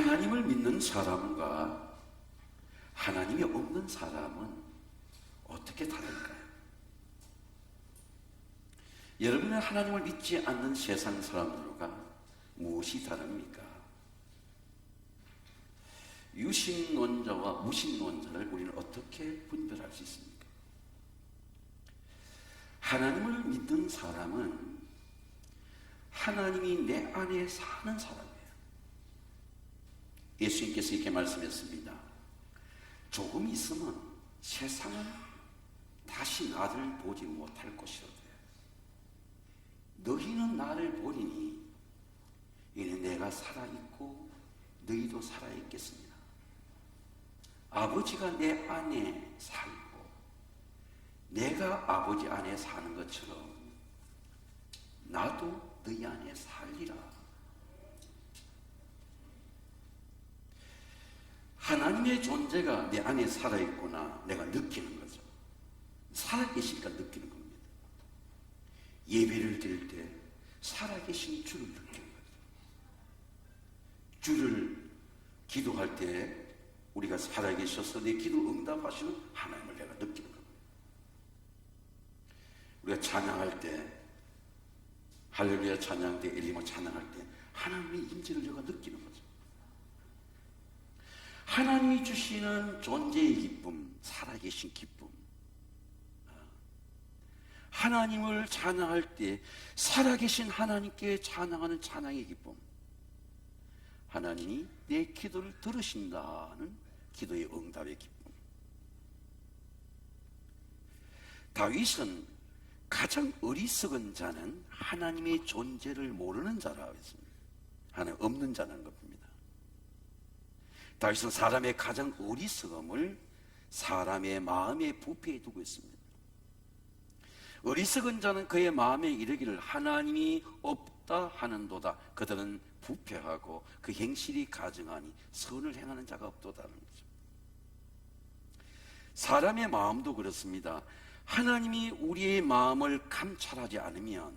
하나님을 믿는 사람과 하나님이 없는 사람은 어떻게 다를까요? 여러분은 하나님을 믿지 않는 세상 사람들과 무엇이 다릅니까? 유신론자와 무신론자를 우리는 어떻게 분별할 수 있습니까? 하나님을 믿는 사람은 하나님이 내 안에 사는 사람이에요. 예수님께서 이렇게 말씀했습니다. 조금 있으면 세상은 다시 나를 보지 못할 것이로되 너희는 나를 보리니 이는 내가 살아있고 너희도 살아있겠습니다. 아버지가 내 안에 살고 내가 아버지 안에 사는 것처럼 나도 너희 안에 살리라. 하나님의 존재가 내 안에 살아있구나 내가 느끼는 거죠. 살아계시니까 느끼는 겁니다. 예배를 드릴 때 살아계신 주를 느끼는 거죠. 주를 기도할 때 우리가 살아계셔서 내 기도 응답하시는 하나님을 내가 느끼는 겁니다. 우리가 찬양할 때 할렐루야 찬양 때 엘리모 찬양할 때 하나님의 임재를 내가 느끼는 거죠. 하나님이 주시는 존재의 기쁨, 살아계신 기쁨, 하나님을 찬양할 때 살아계신 하나님께 찬양하는 찬양의 기쁨, 하나님이 내 기도를 들으신다는 기도의 응답의 기쁨. 다윗은 가장 어리석은 자는 하나님의 존재를 모르는 자라고 했습니다. 하나님 없는 자라는 겁니다. 다윗은 사람의 가장 어리석음을 사람의 마음에 부패해 두고 있습니다. 어리석은 자는 그의 마음에 이르기를 하나님이 없다 하는도다. 그들은 부패하고 그 행실이 가증하니 선을 행하는 자가 없도다는 거죠. 사람의 마음도 그렇습니다. 하나님이 우리의 마음을 감찰하지 않으면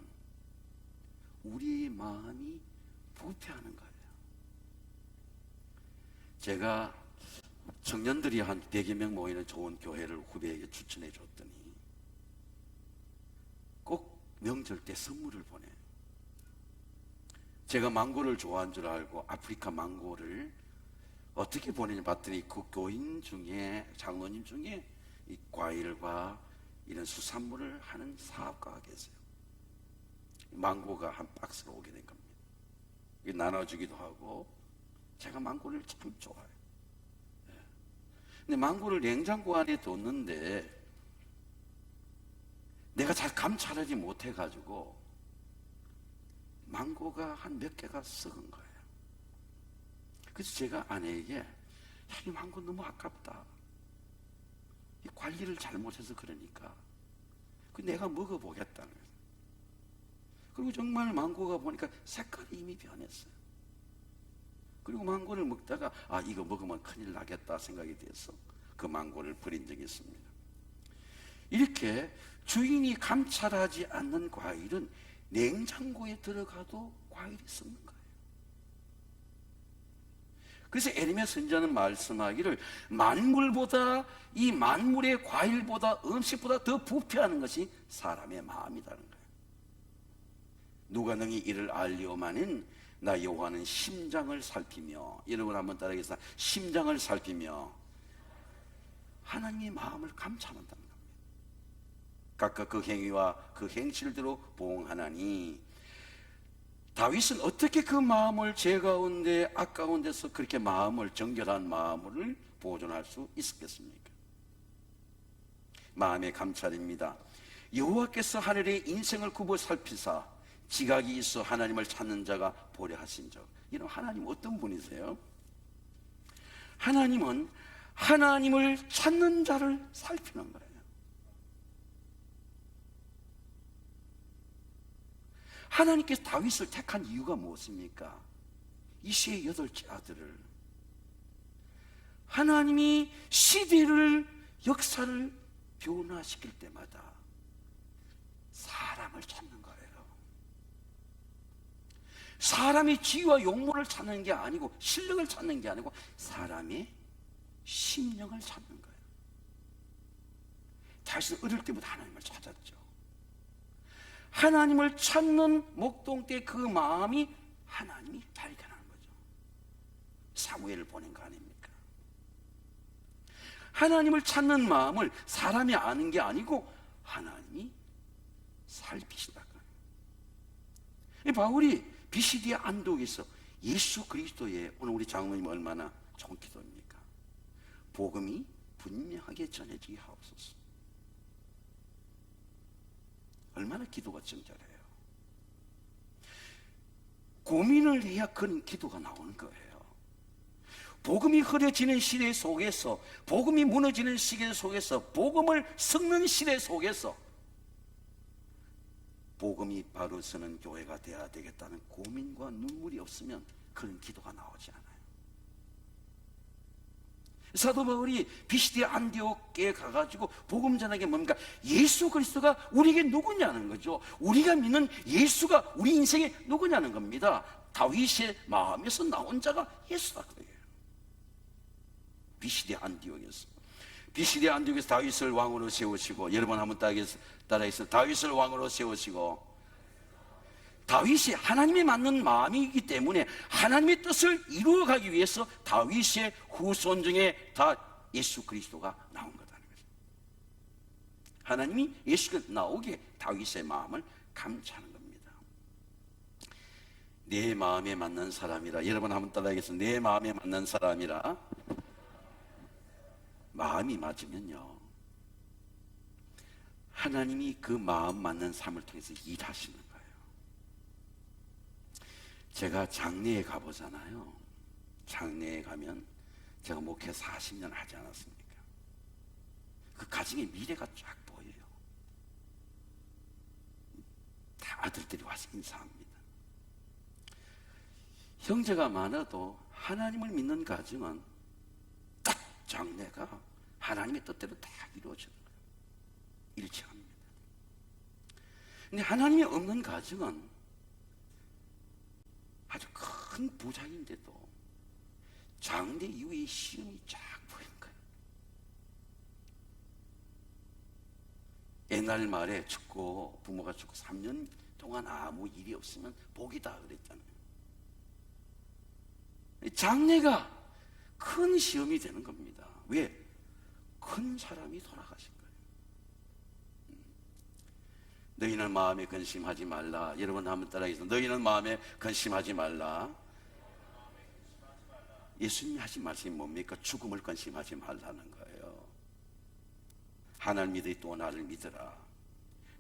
우리의 마음이 부패하는 거예요. 제가 청년들이 한 100여 명 모이는 좋은 교회를 후배에게 추천해 줬더니 꼭 명절 때 선물을 보내요. 제가 망고를 좋아하는 줄 알고 아프리카 망고를 어떻게 보내냐 봤더니 그 교인 중에 장로님 중에 이 과일과 이런 수산물을 하는 사업가가 계세요. 망고가 한 박스가 오게 된 겁니다. 나눠주기도 하고 제가 망고를 참 좋아해요. 근데 망고를 냉장고 안에 뒀는데 내가 잘 감찰하지 못해가지고 망고가 한 몇 개가 썩은 거예요. 그래서 제가 아내에게 야, 이 망고 너무 아깝다. 이 관리를 잘못해서 그러니까 내가 먹어보겠다는 거예요. 그리고 정말 망고가 보니까 색깔이 이미 변했어요. 그리고 망고를 먹다가 이거 먹으면 큰일 나겠다 생각이 돼서 그 망고를 버린 적이 있습니다. 이렇게 주인이 감찰하지 않는 과일은 냉장고에 들어가도 과일이 썩는 거예요. 그래서 에레미야 선지자는 말씀하기를 만물보다 이 만물의 과일보다 음식보다 더 부패하는 것이 사람의 마음이라는 거예요. 누가 능히 이를 알리오마는 나 여호와는 심장을 살피며, 여러분 한번 따라하겠습니다. 심장을 살피며 하나님의 마음을 감찰한다는 겁니다. 각각 그 행위와 그 행실대로 보응하나니, 다윗은 어떻게 그 마음을 죄 가운데 악가운 데서 그렇게 마음을 정결한 마음을 보존할 수 있었겠습니까? 마음의 감찰입니다. 여호와께서 하늘의 인생을 굽어 살피사 지각이 있어 하나님을 찾는 자가 보려 하신 적. 이런 하나님 어떤 분이세요? 하나님은 하나님을 찾는 자를 살피는 거예요. 하나님께서 다윗을 택한 이유가 무엇입니까? 이새의 8째 아들을, 하나님이 시대를, 역사를 변화시킬 때마다 사람을 찾는 거예요. 사람의 지위와 용모를 찾는 게 아니고, 실력을 찾는 게 아니고 사람의 심령을 찾는 거예요. 다윗은 어릴 때부터 하나님을 찾았죠. 하나님을 찾는 목동때 그 마음이 하나님이 발견하는 거죠. 사무엘을 보낸 거 아닙니까? 하나님을 찾는 마음을 사람이 아는 게 아니고 하나님이 살피신다. 바울이 비시디아 안독에서 예수 그리스도의, 오늘 우리 장로님 얼마나 좋은 기도입니까? 복음이 분명하게 전해지게 하옵소서. 얼마나 기도가 정결해요. 고민을 해야 그런 기도가 나오는 거예요. 복음이 흐려지는 시대 속에서, 복음이 무너지는 시대 속에서, 복음을 섞는 시대 속에서 복음이 바로 서는 교회가 되어야 되겠다는 고민과 눈물이 없으면 그런 기도가 나오지 않아요. 사도 바울이 비시디아 안디옥에 가가지고 복음 전하게 뭡니까? 예수 그리스도가 우리에게 누구냐는 거죠. 우리가 믿는 예수가 우리 인생에 누구냐는 겁니다. 다윗의 마음에서 나온 자가 예수다 그래요. 비시디아 안디옥에서, 비시디아 안디옥에서 다윗을 왕으로 세우시고, 여러분 한번 따라해서 다윗을 왕으로 세우시고, 다윗이 하나님이 맞는 마음이기 때문에 하나님의 뜻을 이루어가기 위해서 다윗의 후손 중에 다 예수 그리스도가 나온 거다는 거죠. 하나님이 예수가 나오게 다윗의 마음을 감추는 겁니다. 내 마음에 맞는 사람이라. 여러분 한번 따라하겠습니다. 내 마음에 맞는 사람이라. 마음이 맞으면요, 하나님이 그 마음 맞는 삶을 통해서 일하시는 거예요. 제가 장례에 가보잖아요. 장례에 가면, 제가 목회 40년 하지 않았습니까? 그 가정의 미래가 쫙 보여요. 다 아들들이 와서 인사합니다. 형제가 많아도 하나님을 믿는 가정은 딱 장례가 하나님의 뜻대로 다 이루어지는 거예요. 일치합니다. 근데 하나님이 없는 가정은 아주 큰 부자인데도 장례 이후에 시험이 쫙 보이는 거예요. 옛날 말에 죽고, 부모가 죽고 3년 동안 아무 일이 없으면 복이다 그랬잖아요. 장례가 큰 시험이 되는 겁니다. 왜? 큰 사람이 돌아가신 거예요. 너희는 마음에 근심하지 말라. 여러분 한번 따라하겠습니다. 너희는 마음에 근심하지 말라. 예수님이 하신 말씀이 뭡니까? 죽음을 근심하지 말라는 거예요. 하나님 믿으니 또 나를 믿으라.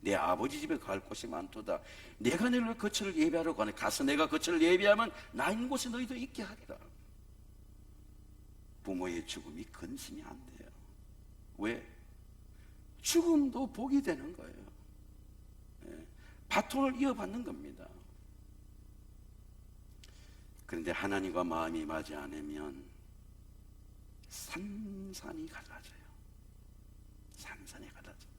내 아버지 집에 갈 곳이 많도다. 내가 너희를 거처를 예비하러 가네. 가서 내가 거처를 예비하면 나 있는 곳에 너희도 있게 하리라. 부모의 죽음이 근심이 안 돼요. 왜? 죽음도 복이 되는 거예요. 바톤을 이어받는 겁니다. 그런데 하나님과 마음이 맞지 않으면 산산이 갈라져요. 산산이 갈라져요.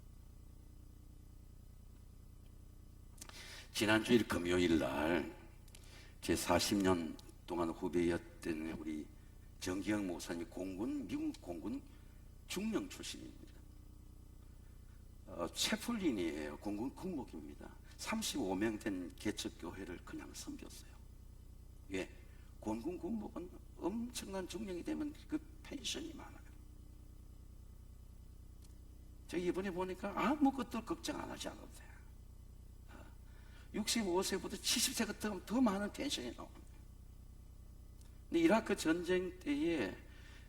지난주일 금요일 날 제 40년 동안 후배였던 우리 정기영 목사님, 미국 공군 중령 출신입니다. 채플린이에요. 공군 군목입니다. 35명 된 개척교회를 그냥 섬겼어요. 왜? 공군 군목은 엄청난 중령이 되면 그 펜션이 많아요. 제가 이번에 보니까 아무것도 걱정 안 하지 않아도 돼요. 65세부터 70세가 더 많은 펜션이 나옵니다. 근데 이라크 전쟁 때에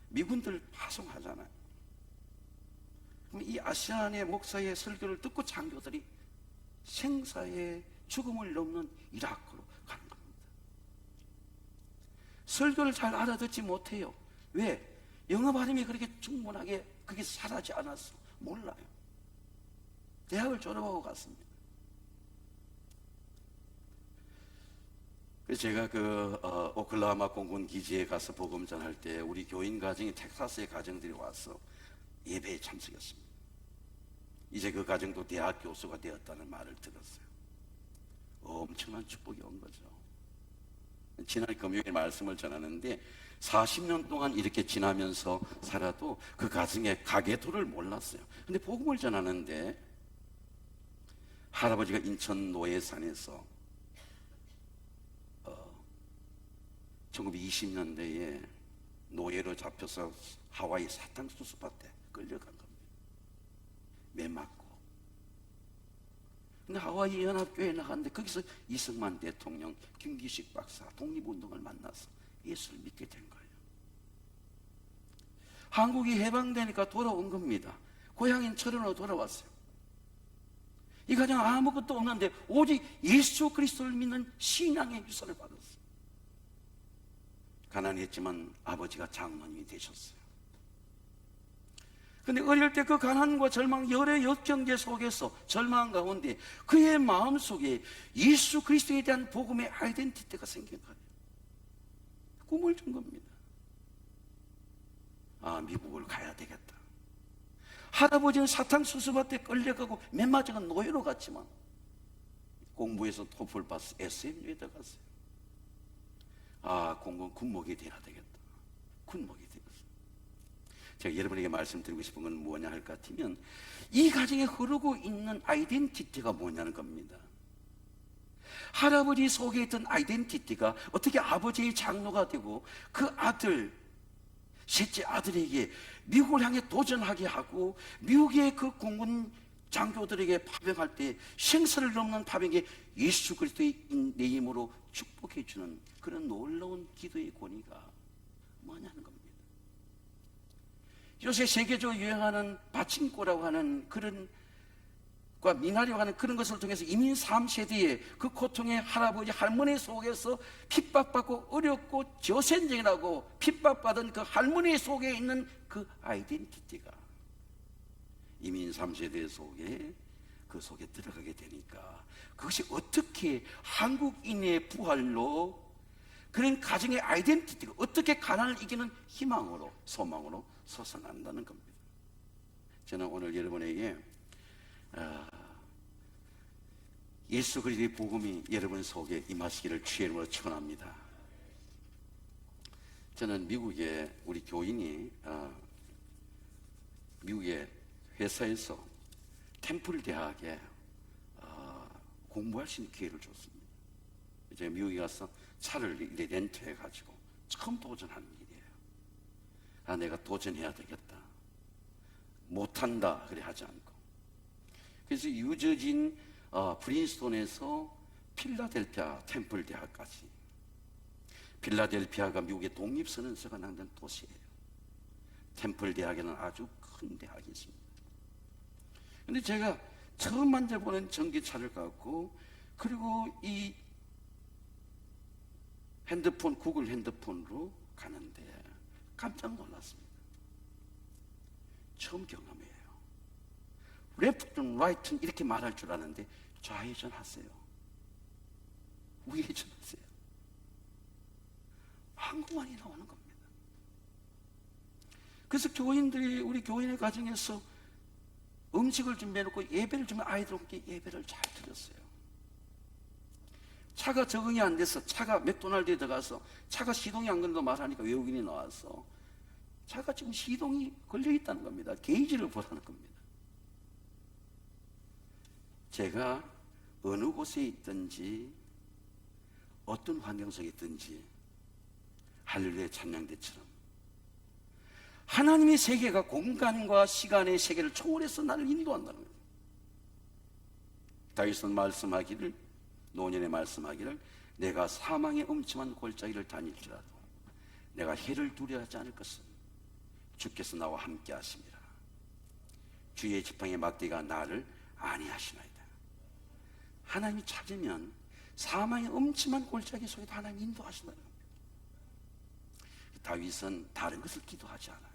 미군들 파송하잖아요. 그럼 이 아시안의 목사의 설교를 듣고 장교들이 생사의 죽음을 넘는 이라크로 가는 겁니다. 설교를 잘 알아듣지 못해요. 왜? 영어 발음이 그렇게 충분하게 그게 잘하지 않았어. 몰라요. 대학을 졸업하고 갔습니다. 그래서 제가 오클라호마 공군 기지에 가서 복음 전할 때 우리 교인 가정이 텍사스의 가정들이 와서 예배에 참석했습니다. 이제 그 가정도 대학 교수가 되었다는 말을 들었어요. 엄청난 축복이 온 거죠. 지난 금요일 말씀을 전하는데 40년 동안 이렇게 지나면서 살아도 그 가정에 가계도를 몰랐어요. 근데 복음을 전하는데 할아버지가 인천 노예산에서 1920년대에 노예로 잡혀서 하와이 사탕수수밭에 끌려간 겁니다. 매 맞고. 근데 하와이 연합교회에 나갔는데 거기서 이승만 대통령, 김기식 박사, 독립운동을 만나서 예수를 믿게 된 거예요. 한국이 해방되니까 돌아온 겁니다. 고향인 철원으로 돌아왔어요. 이 가정 아무것도 없는데 오직 예수 그리스도를 믿는 신앙의 유산을 받았어요. 가난했지만 아버지가 장로님이 되셨어요. 근데 어릴 때 그 가난과 절망, 여러 역경제 속에서 절망 가운데 그의 마음속에 예수 그리스도에 대한 복음의 아이덴티티가 생긴 거예요. 꿈을 준 겁니다. 아, 미국을 가야 되겠다. 할아버지는 사탕수수밭에 끌려가고 맨 마지막은 노예로 갔지만 공부해서 토플 파스 SMU에 들어갔어요. 아, 공군 군목이 돼야 되겠다. 군목이 되었어요. 제가 여러분에게 말씀드리고 싶은 건 뭐냐 할 것 같으면 이 가정에 흐르고 있는 아이덴티티가 뭐냐는 겁니다. 할아버지 속에 있던 아이덴티티가 어떻게 아버지의 장로가 되고 그 아들, 셋째 아들에게 미국을 향해 도전하게 하고 미국의 그 공군 장교들에게 파병할 때 생사를 넘는 파병에 예수 그리스도의 내 힘으로 축복해 주는 그런 놀라운 기도의 권위가 뭐냐는 겁니다. 요새 세계적으로 유행하는 받침고라고 하는 그런 과 미나리라고 하는 그런 것을 통해서 이민 3세대의 그 고통의 할아버지 할머니 속에서 핍박받고 어렵고 저센쟁이라고 핍박받은 그 할머니 속에 있는 그 아이덴티티가 이민 3세대 속에 그 속에 들어가게 되니까 그것이 어떻게 한국인의 부활로 그런 가정의 아이덴티티가 어떻게 가난을 이기는 희망으로 소망으로 솟아난다는 겁니다. 저는 오늘 여러분에게 예수 그리스도의 복음이 여러분 속에 임하시기를 주의 이름으로 축원합니다. 저는 미국에 우리 교인이 미국의 회사에서 템플 대학에 공부할 수 있는 기회를 줬습니다. 이제 미국에 가서 차를 렌트해 가지고 처음 도전하는 일이에요. 아, 내가 도전해야 되겠다. 못한다 그래 하지 않고. 그래서 유저진 프린스톤에서 필라델피아 템플 대학까지. 필라델피아가 미국의 독립선언서가 낭된 도시예요. 템플 대학에는 아주 큰 대학이 있습니다. 근데 제가 처음 만져보는 전기차를 갖고 그리고 이 핸드폰, 구글 핸드폰으로 가는데 깜짝 놀랐습니다. 처음 경험이에요. 레프트, 라이트 이렇게 말할 줄 아는데 좌회전 하세요. 우회전 하세요. 한국말이 나오는 겁니다. 그래서 교인들이 우리 교인의 가정에서 음식을 준비해놓고 예배를 주면 아이들과 함께 예배를 잘 드렸어요. 차가 적응이 안 돼서 차가 맥도날드에 들어가서 차가 시동이 안 걸려도 말하니까 외국인이 나와서 차가 지금 시동이 걸려 있다는 겁니다. 게이지를 보라는 겁니다. 제가 어느 곳에 있든지 어떤 환경 속에 있든지 할렐루야 찬양대처럼 하나님의 세계가 공간과 시간의 세계를 초월해서 나를 인도한다는 거예요. 다윗은 말씀하기를 노년에 말씀하기를 내가 사망의 음침한 골짜기를 다닐지라도 내가 해를 두려워하지 않을 것은 주께서 나와 함께 하심이라. 주의 지팡이의 막대기가 나를 안위하시나이다. 하나님이 찾으면 사망의 음침한 골짜기 속에도 하나님 인도하신다는 겁니다. 다윗은 다른 것을 기도하지 않아요.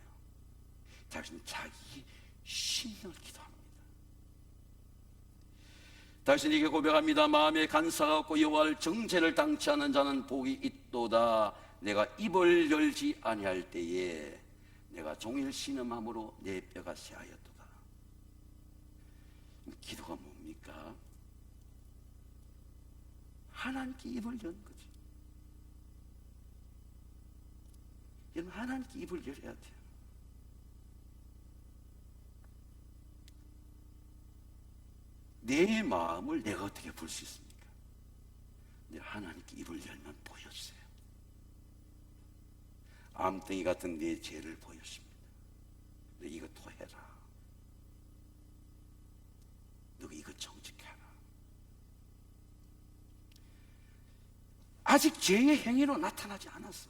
다윗은 자기 신령을 기도합니다. 다윗은 이게 고백합니다. 마음에 간사가 없고 여호와를 정죄를 당치 않은 자는 복이 있도다. 내가 입을 열지 아니할 때에 내가 종일 신음함으로 내 뼈가 새하였도다. 기도가 뭡니까? 하나님께 입을 여는 거죠. 여러분, 하나님께 입을 열어야 돼요. 내 마음을 내가 어떻게 볼 수 있습니까? 하나님께 입을 열면 보여주세요. 암덩이 같은 내 죄를 보여줍니다. 너 이거 토해라. 너가 이거 정직해라. 아직 죄의 행위로 나타나지 않았어.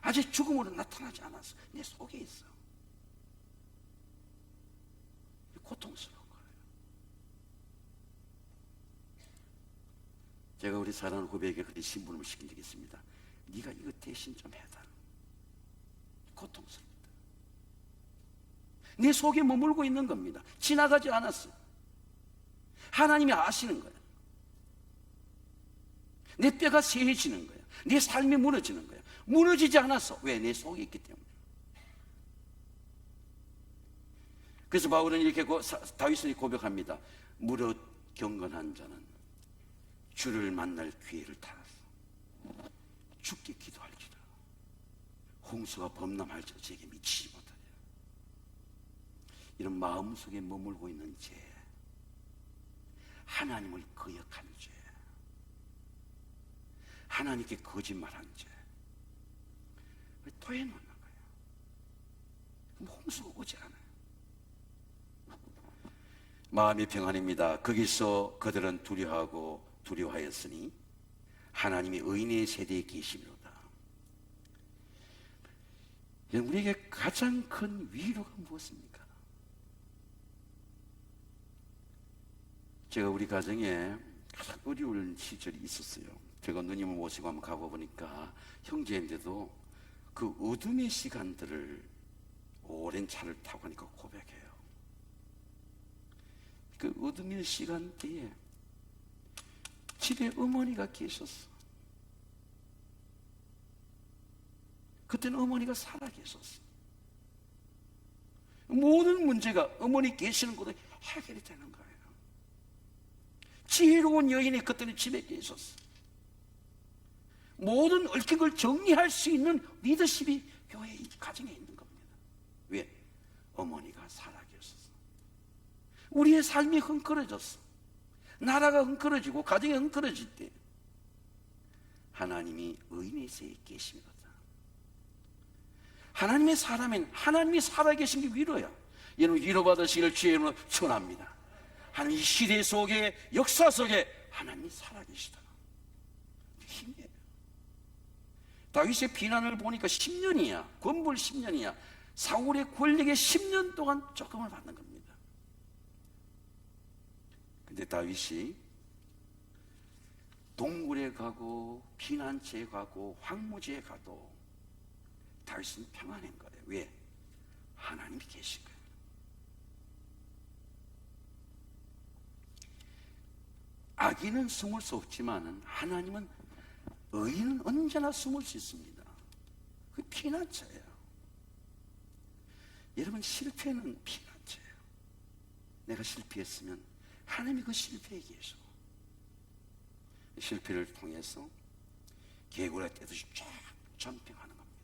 아직 죽음으로 나타나지 않았어. 내 속에 있어. 고통스러운 거예요. 제가 우리 사랑하는 후배에게 그렇게 심부름을 시킨 적이 있습니다. 네가 이거 대신 좀 해달라. 고통스럽다. 내 속에 머물고 있는 겁니다. 지나가지 않았어요. 하나님이 아시는 거예요. 내 뼈가 쇠해지는 거예요. 내 삶이 무너지는 거예요. 무너지지 않았어. 왜? 내 속에 있기 때문에. 그래서 바울은 이렇게 다윗은 고백합니다. 무릇 경건한 자는 주를 만날 기회를 타서 죽게 기도할지라. 홍수가 범람할지라 제게 미치지 못하리라. 이런 마음속에 머물고 있는 죄, 하나님을 거역한 죄, 하나님께 거짓말한 죄, 토해놓는 거예요. 그럼 홍수가 오지 않아요. 마음이 평안입니다. 거기서 그들은 두려워하였으니 하나님이 의인의 세대에 계시미로다. 우리에게 가장 큰 위로가 무엇입니까? 제가 우리 가정에 가장 어려운 시절이 있었어요. 제가 누님을 모시고 한번 가고 보니까 형제인데도 그 어둠의 시간들을 오랜 차를 타고 가니까 고백해요. 그 어둠의 시간대에 집에 어머니가 계셨어. 그때는 어머니가 살아 계셨어. 모든 문제가 어머니 계시는 곳에 해결이 되는 거예요. 지혜로운 여인이 그때는 집에 계셨어. 모든 얽힌 걸 정리할 수 있는 리더십이 교회 가정에 있는 겁니다. 왜? 어머니가 살아 계셨어. 우리의 삶이 흥그러졌어. 나라가 흥그러지고 가정이 흥그러질 때 하나님이 의인의 세에 계십니다. 하나님의 사람인 하나님이 살아계신 게 위로야. 여러분 위로받으시기를 주의 이름으로 축원합니다. 하나님 이 시대 속에 역사 속에 하나님이 살아계시다. 힘이에요. 다윗의 비난을 보니까 10년이야. 권불 10년이야. 사울의 권력에 10년 동안 조금을 받는 겁니다. 근데 다윗이 동굴에 가고 피난처에 가고 황무지에 가도 다윗은 평안한 거예요. 왜? 하나님이 계신 거예요. 악인은 숨을 수 없지만 하나님은 의인은 언제나 숨을 수 있습니다. 그 피난처예요. 여러분 실패는 피난처예요. 내가 실패했으면 하나님이 그 실패에 계셔. 실패를 통해서 개구리 떼듯이 쫙 점핑하는 겁니다.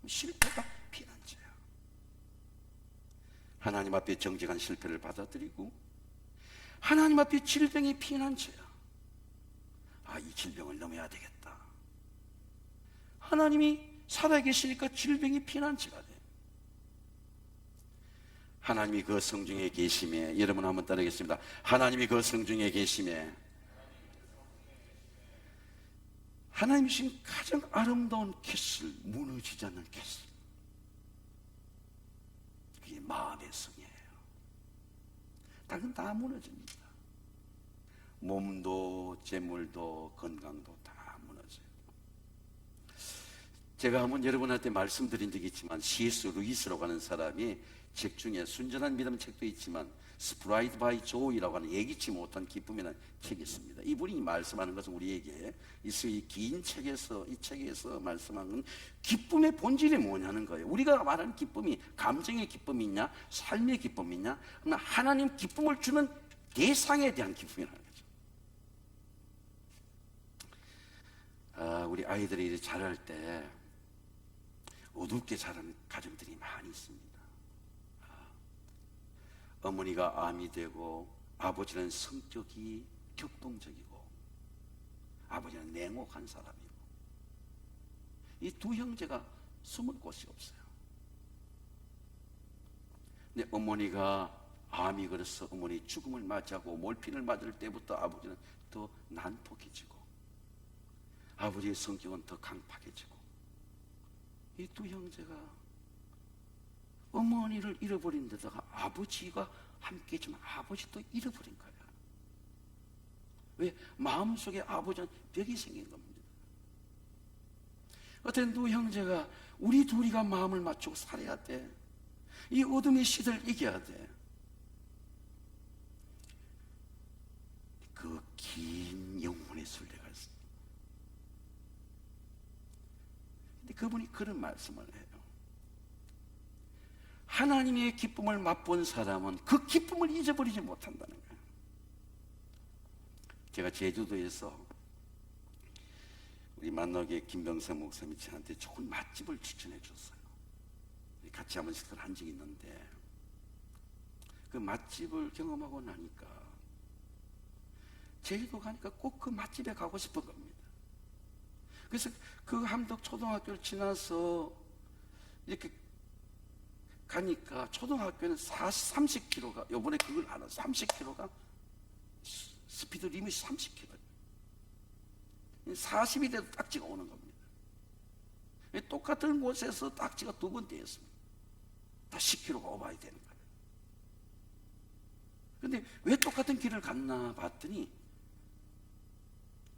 실패가 피난처야. 하나님 앞에 정직한 실패를 받아들이고 하나님 앞에 질병이 피난처야. 아, 이 질병을 넘어야 되겠다. 하나님이 살아계시니까 질병이 피난처가 돼. 하나님이 그 성중에 계심에, 여러분 한번 따르겠습니다. 하나님이 그 성중에 계심에, 하나님이 주신 가장 아름다운 캐슬, 무너지지 않는 캐슬, 그게 마음의 성이에요. 다른 다 무너집니다. 몸도 재물도 건강도 다 무너져요. 제가 한번 여러분한테 말씀드린 적이 있지만 C.S. 루이스라고 하는 사람이 책 중에 순전한 믿음 책도 있지만 스프라이드 바이 조이라고 하는 예기치 못한 기쁨이라는 책이 있습니다. 이분이 말씀하는 것은 우리에게 이 긴 책에서, 이 책에서 말씀하는 건 기쁨의 본질이 뭐냐는 거예요. 우리가 말하는 기쁨이 감정의 기쁨이냐 삶의 기쁨이냐, 하나님 기쁨을 주는 대상에 대한 기쁨이라는 거죠. 우리 아이들이 자랄 때 어둡게 자라는 가정들이 많이 있습니다. 어머니가 암이 되고 아버지는 성격이 격동적이고 아버지는 냉혹한 사람이고 이 두 형제가 숨을 곳이 없어요. 근데 어머니가 암이 걸려서 어머니 죽음을 맞이하고 몰핀을 맞을 때부터 아버지는 더 난폭해지고 아버지의 성격은 더 강팍해지고 이 두 형제가 어머니를 잃어버린 데다가 아버지가 함께 있지만 아버지도 잃어버린 거야. 왜? 마음속에 아버지는 벽이 생긴 겁니다. 어떤 두 형제가 우리 둘이가 마음을 맞추고 살아야 돼. 이 어둠의 시대를 이겨야 돼. 그 긴 영혼의 순례가 있습니다. 근데 그분이 그런 말씀을 해요. 하나님의 기쁨을 맛본 사람은 그 기쁨을 잊어버리지 못한다는 거예요. 제가 제주도에서 우리 만나게 김병선 목사님이 저한테 좋은 맛집을 추천해 줬어요. 같이 한번 식사를 한 적이 있는데 그 맛집을 경험하고 나니까 제주도 가니까 꼭 그 맛집에 가고 싶은 겁니다. 그래서 그 함덕 초등학교를 지나서 이렇게 가니까 초등학교는 30km가 요번에 그걸 알아서 30km가 스피드 리밋이 30km 40이 돼도 딱지가 오는 겁니다. 똑같은 곳에서 딱지가 두 번 떼였습니다. 다 10km가 오바야 되는 거예요. 근데 왜 똑같은 길을 갔나 봤더니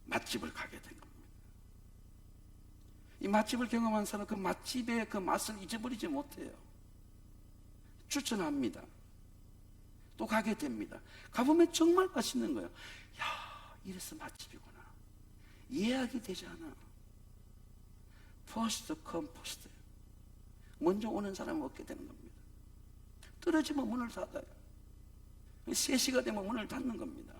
맛집을 가게 된 겁니다. 이 맛집을 경험한 사람은 그 맛집의 그 맛을 잊어버리지 못해요. 추천합니다. 또 가게 됩니다. 가보면 정말 맛있는 거예요. 야, 이래서 맛집이구나. 예약이 되지 않아. 퍼스트 컴 퍼스트. 먼저 오는 사람은 얻게 되는 겁니다. 떨어지면 문을 닫아요. 3시가 되면 문을 닫는 겁니다.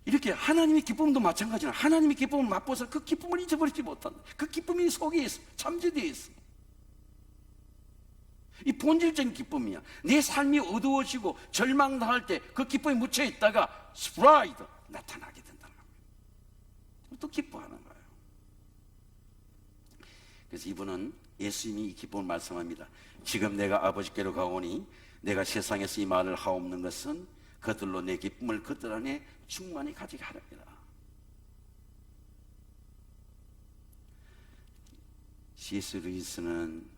이렇게 하나님의 기쁨도 마찬가지로 하나님의 기쁨을 맛보서 그 기쁨을 잊어버리지 못한다. 그 기쁨이 속에 있어. 잠재되어 있어. 이 본질적인 기쁨이야. 내 삶이 어두워지고 절망당할 때 그 기쁨이 묻혀 있다가 스프라이드 나타나게 된다는 겁니다. 또 기뻐하는 거예요. 그래서 이분은 예수님이 이 기쁨을 말씀합니다. 지금 내가 아버지께로 가오니 내가 세상에서 이 말을 하옵는 것은 그들로 내 기쁨을 그들 안에 충만히 가지게 하렵니다. C.S. 루이스는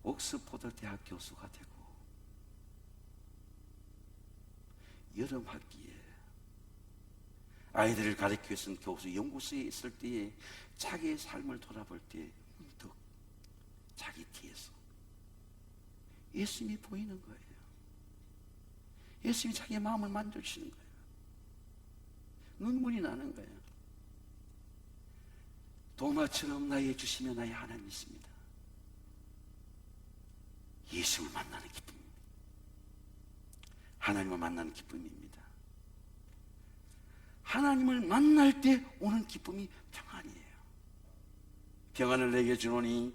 옥스포드 대학 교수가 되고 여름 학기에 아이들을 가르치기 위해서 교수 연구소에 있을 때에 자기의 삶을 돌아볼 때 문득 자기 뒤에서 예수님이 보이는 거예요. 예수님이 자기의 마음을 만져주시는 거예요. 눈물이 나는 거예요. 도마처럼 나의 주시며 나의 하나님 있습니다. 예수를 만나는 기쁨입니다. 하나님을 만나는 기쁨입니다. 하나님을 만날 때 오는 기쁨이 평안이에요. 평안을 내게 주노니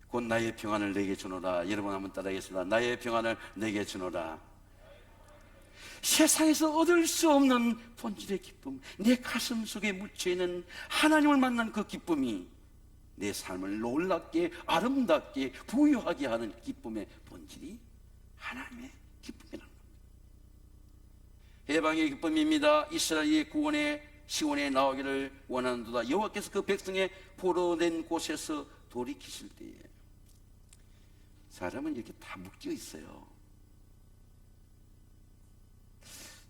곧 나의 평안을 내게 주노라. 여러분 한번 따라하겠습니다. 나의 평안을 내게 주노라. 세상에서 얻을 수 없는 본질의 기쁨, 내 가슴 속에 묻혀있는 하나님을 만난 그 기쁨이 내 삶을 놀랍게 아름답게 부유하게 하는 기쁨의 본질이 하나님의 기쁨이라는 겁니다. 해방의 기쁨입니다. 이스라엘의 구원의 시온에 나오기를 원하는도다. 여호와께서 그 백성의 포로된 곳에서 돌이키실 때에 사람은 이렇게 다 묶여 있어요.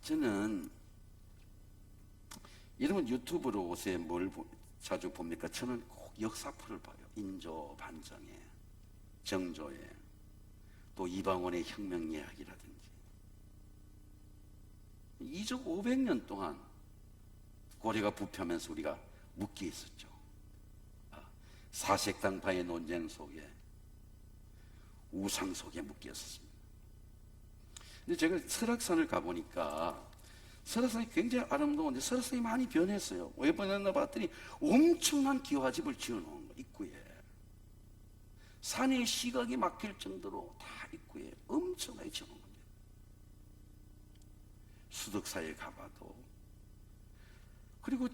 저는 여러분 유튜브로 요새 뭘 자주 봅니까? 저는 꼭 역사풀을 봐요. 인조 반정에, 정조에, 또 이방원의 혁명 이야기라든지. 이적 500년 동안 고려가 부패하면서 우리가 묶여 있었죠. 사색당파의 논쟁 속에, 우상 속에 묶여 있었습니다. 근데 제가 설악산을 가보니까 설악산이 굉장히 아름다운데 설악산이 많이 변했어요. 왜 변했나 봤더니 엄청난 기와집을 지어놓은 거, 입구에. 산의 시각이 막힐 정도로 다 입구에 엄청나게 지어놓은 겁니다. 수덕사에 가봐도, 그리고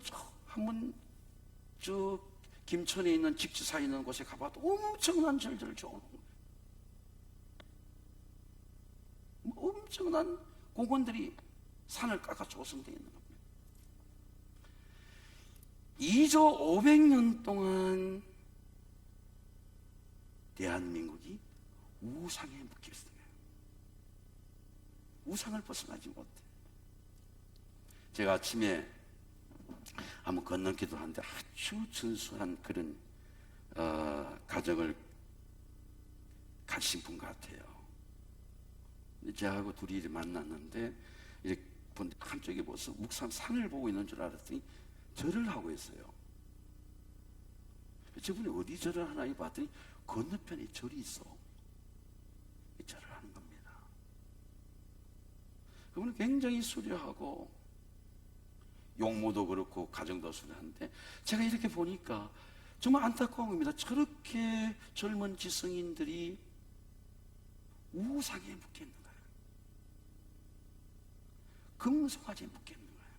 한번 김천에 있는 직지사에 있는 곳에 가봐도 엄청난 절들을 지어놓은 거예요. 엄청난 공원들이 산을 깎아 조성되어 있는 겁니다. 2조 500년 동안 대한민국이 우상에 묶여 있어요. 우상을 벗어나지 못해. 제가 아침에 한번 건너기도 하는데 아주 준수한 그런 가정을 가신 분 같아요. 저하고 둘이 만났는데 이렇게 한쪽에 보서 묵산 산을 보고 있는 줄 알았더니 절을 하고 있어요. 저분이 어디 절을 하나 봤더니 건너편에 절이 있어. 절을 하는 겁니다. 그분은 굉장히 수려하고 용모도 그렇고 가정도 수려한데, 제가 이렇게 보니까 정말 안타까운 겁니다. 저렇게 젊은 지성인들이 우상에 묶여 있는 거예요. 금송아지에 묶여 있는 거예요.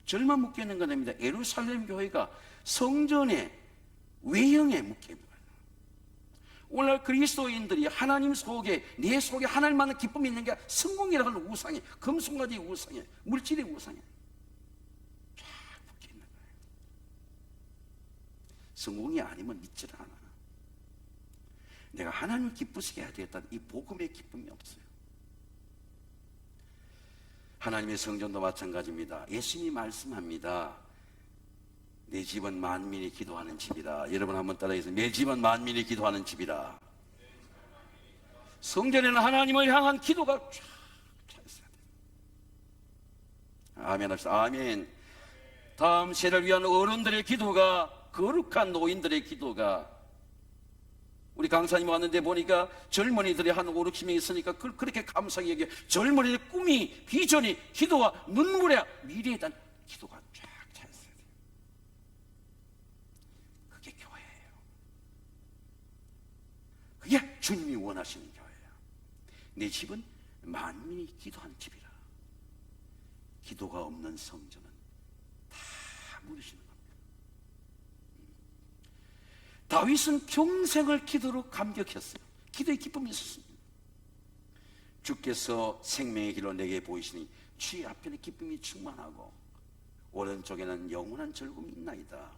절만 묶여 있는 건 아닙니다. 예루살렘 교회가 성전의 외형에 묶여 있는 거예요. 오늘날 그리스도인들이 하나님 속에, 내 속에 하나님만한 기쁨이 있는 게 성공이라고 하는 우상에, 금송아지 우상에, 물질의 우상에 쫙 묶여 있는 거예요. 성공이 아니면 믿질 않아. 내가 하나님을 기쁘시게 해야 되겠다는 이 복음의 기쁨이 없어요. 하나님의 성전도 마찬가지입니다. 예수님이 말씀합니다. 내 집은 만민이 기도하는 집이라. 여러분 한번 따라해서, 내 집은 만민이 기도하는 집이라. 성전에는 하나님을 향한 기도가 쫙 있어야 돼요. 아멘 합시다. 아멘. 다음 세대를 위한 어른들의 기도가, 거룩한 노인들의 기도가, 우리 강사님 왔는데 보니까 젊은이들이 한 5, 60명 있으니까 그렇게 감사하게 여겨. 젊은이들의 꿈이, 비전이, 기도와 눈물의 미래에 대한 기도가 쫙 차 있어야 돼요. 그게 교회예요. 그게 주님이 원하시는 교회예요. 내 집은 만민이 기도하는 집이라. 기도가 없는 성전은 다 무너지는 겁니다. 다윗은 평생을 기도로 감격했어요. 기도의 기쁨이 있었습니다. 주께서 생명의 길로 내게 보이시니 주의 앞에는 기쁨이 충만하고 오른쪽에는 영원한 즐거움이 있나이다.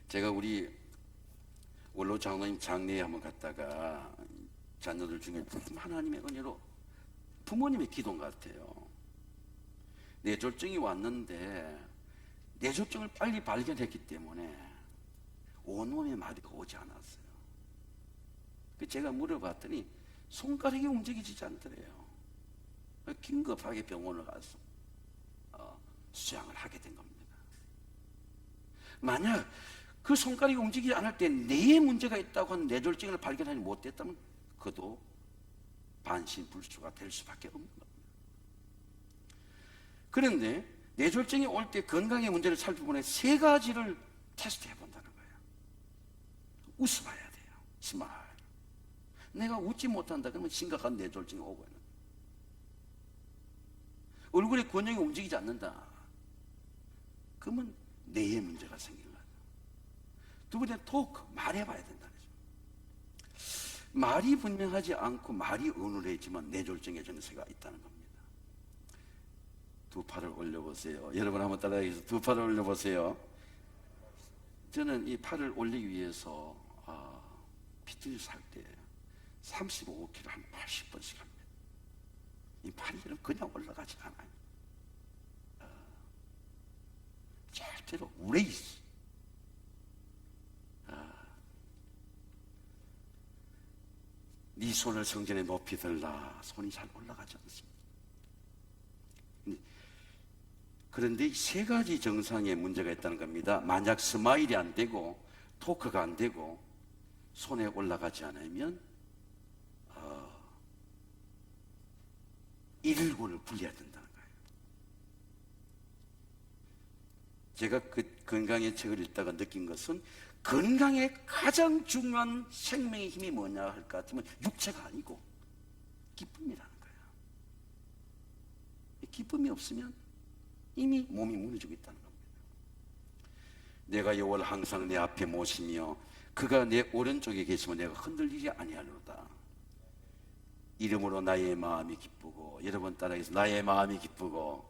제가 우리 원로 장로님 장례에 한번 갔다가 자녀들 중에 하나님의 은혜로 부모님의 기도인 것 같아요. 뇌졸중이 왔는데 뇌졸중을 빨리 발견했기 때문에 온몸에 마비가 오지 않았어요. 제가 물어봤더니 손가락이 움직이지 않더래요. 긴급하게 병원을 가서 수양을 하게 된 겁니다. 만약 그 손가락이 움직이지 않을 때 뇌에 문제가 있다고 하는 뇌졸중을 발견하지 못했다면 그도 반신불수가 될 수밖에 없는 겁니다. 그런데 뇌졸중이 올 때 건강의 문제를 살펴보니 3가지를 테스트해 본다는 거예요. 웃어봐야 돼요. 스마일. 내가 웃지 못한다 그러면 심각한 뇌졸중이 오고 있는 거예요. 얼굴의 근육이 움직이지 않는다 그러면 뇌에 문제가 생기는 거예요. 두 번째, 토크, 말해봐야 된다는 거죠. 말이 분명하지 않고 말이 어눌해지면 뇌졸중의 증세가 있다는 겁니다. 두 팔을 올려보세요. 여러분 한번 따라해서 두 팔을 올려보세요. 저는 이 팔을 올리기 위해서 피트니스 할 때 35kg 한 80번씩 합니다. 이 팔들은 그냥 올라가지 않아요. 절대로 레이스. 네 손을 성전에 높이 들라. 손이 잘 올라가지 않습니다. 그런데 이 3가지 정상에 문제가 있다는 겁니다. 만약 스마일이 안 되고 토크가 안 되고 손에 올라가지 않으면 119를 불러야 된다는 거예요. 제가 그 건강의 책을 읽다가 느낀 것은 건강의 가장 중요한 생명의 힘이 뭐냐 할 것 같으면 육체가 아니고 기쁨이라는 거예요. 기쁨이 없으면 이미 몸이 무너지고 있다는 겁니다. 내가 여호와를 항상 내 앞에 모시며 그가 내 오른쪽에 계시면 내가 흔들리지 아니하노라. 이름으로 나의 마음이 기쁘고, 여러분 따라해서 나의 마음이 기쁘고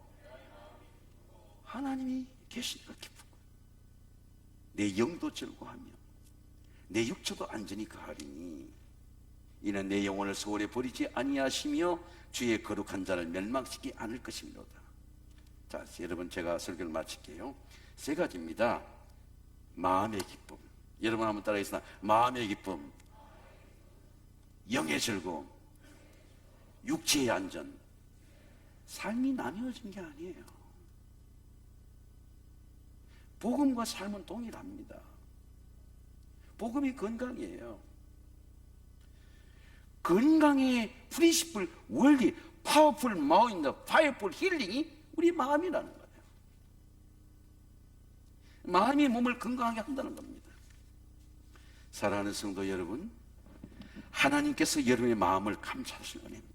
하나님이 계시니까 기쁘고 내 영도 즐거워하며 내 육체도 안전히 거하리니 이는 내 영혼을 소홀히 버리지 아니하시며 주의 거룩한 자를 멸망시키지 않을 것이니로다. 자, 여러분 제가 설교를 마칠게요. 세 가지입니다. 마음의 기쁨, 여러분 한번 따라하겠습니다. 마음의 기쁨, 영의 즐거움, 육체의 안전. 삶이 나뉘어진 게 아니에요. 복음과 삶은 동일합니다. 복음이 건강이에요. 건강의 프린시플, 원리, 파워풀 마인드, 파워풀 힐링이 우리 마음이라는 거예요. 마음이 몸을 건강하게 한다는 겁니다. 사랑하는 성도 여러분, 하나님께서 여러분의 마음을 감찰하실 은혜입니다.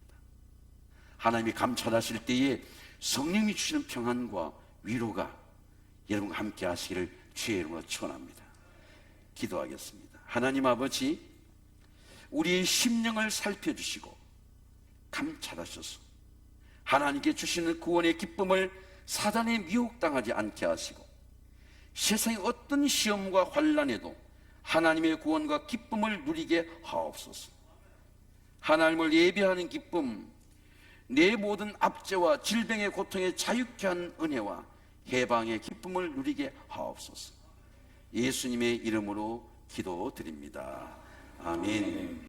하나님이 감찰하실 때에 성령이 주시는 평안과 위로가 여러분과 함께 하시기를 주의 이름으로 축원합니다. 기도하겠습니다. 하나님 아버지, 우리의 심령을 살펴주시고 감찰하셔서 하나님께 주시는 구원의 기쁨을 사단에 미혹당하지 않게 하시고 세상의 어떤 시험과 환난에도 하나님의 구원과 기쁨을 누리게 하옵소서. 하나님을 예배하는 기쁨, 내 모든 압제와 질병의 고통에 자유케 하는 은혜와 해방의 기쁨을 누리게 하옵소서. 예수님의 이름으로 기도드립니다. 아멘.